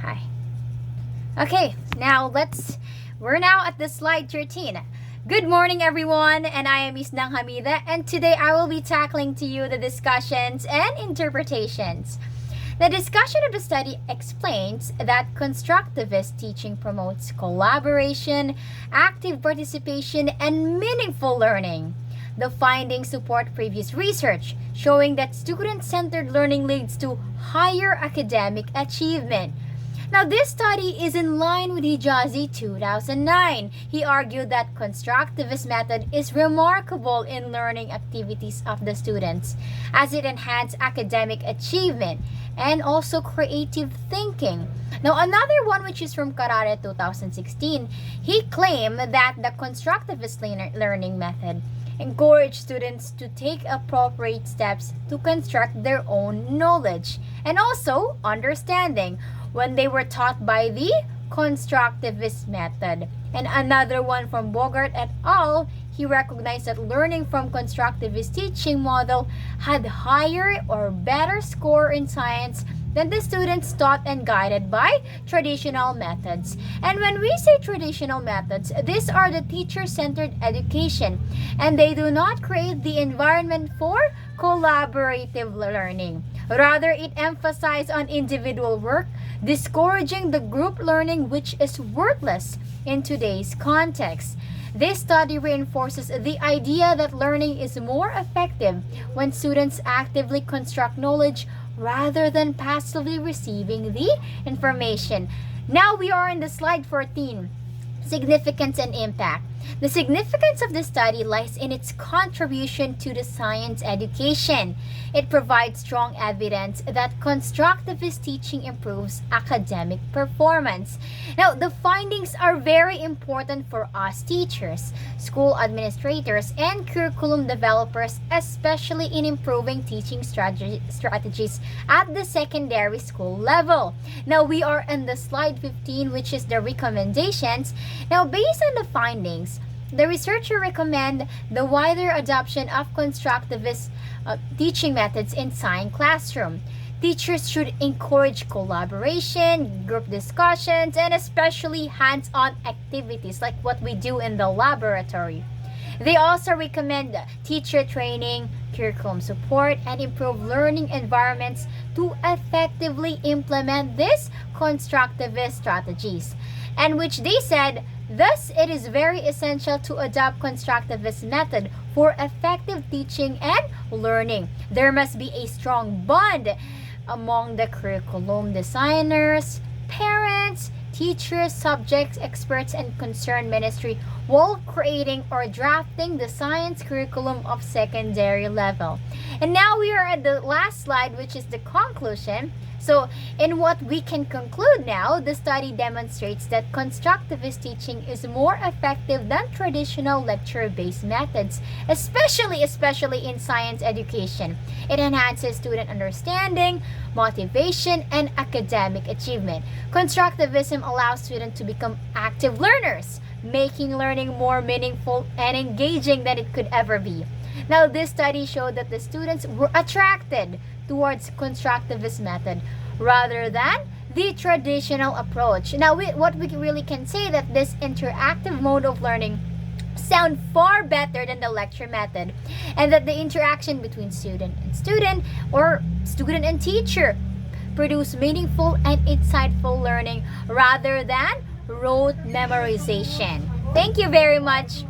Hi. Okay, we're now at the slide 13. Good morning, everyone, and I am Miss Nang Hamida, and today I will be tackling to you the discussions and interpretations. The discussion of the study explains that constructivist teaching promotes collaboration, active participation, and meaningful learning. The findings support previous research showing that student-centered learning leads to higher academic achievement. Now, this study is in line with Hijazi 2009. He argued that constructivist method is remarkable in learning activities of the students as it enhances academic achievement and also creative thinking. Now, another one, which is from Karare 2016, he claimed that the constructivist learning method encourage students to take appropriate steps to construct their own knowledge and also understanding when they were taught by the constructivist method. And another one from Bogart et al., he recognized that learning from constructivist teaching model had higher or better score in science than the students taught and guided by traditional methods. And when we say traditional methods, these are the teacher-centered education, and they do not create the environment for collaborative learning. Rather, it emphasizes on individual work, discouraging the group learning, which is worthless in today's context. This study reinforces the idea that learning is more effective when students actively construct knowledge rather than passively receiving the information. Now we are in the slide 14. Significance and impact. The significance of the study lies in its contribution to the science education. It provides strong evidence that constructivist teaching improves academic performance. Now, the findings are very important for us teachers, school administrators, and curriculum developers, especially in improving teaching strategies at the secondary school level. Now, we are in the slide 15, which is the recommendations. Now, based on the findings, the researcher recommend the wider adoption of constructivist teaching methods in science classroom. Teachers should encourage collaboration, group discussions, and especially hands-on activities like what we do in the laboratory. They also recommend teacher training, curriculum support, and improve learning environments to effectively implement these constructivist strategies. And which they said, thus, it is very essential to adopt constructivist method for effective teaching and learning. There must be a strong bond among the curriculum designers, parents, teachers, subject experts, and concerned ministry while creating or drafting the science curriculum of secondary level. And now we are at the last slide, which is the conclusion. So, in what we can conclude now, the study demonstrates that constructivist teaching is more effective than traditional lecture-based methods, especially in science education. It enhances student understanding, motivation, and academic achievement. Constructivism allows students to become active learners, making learning more meaningful and engaging than it could ever be. Now, this study showed that the students were attracted towards constructivist method rather than the traditional approach. Now, what we really can say that this interactive mode of learning sound far better than the lecture method, and that the interaction between student or student and teacher produce meaningful and insightful learning rather than rote memorization. Thank you very much.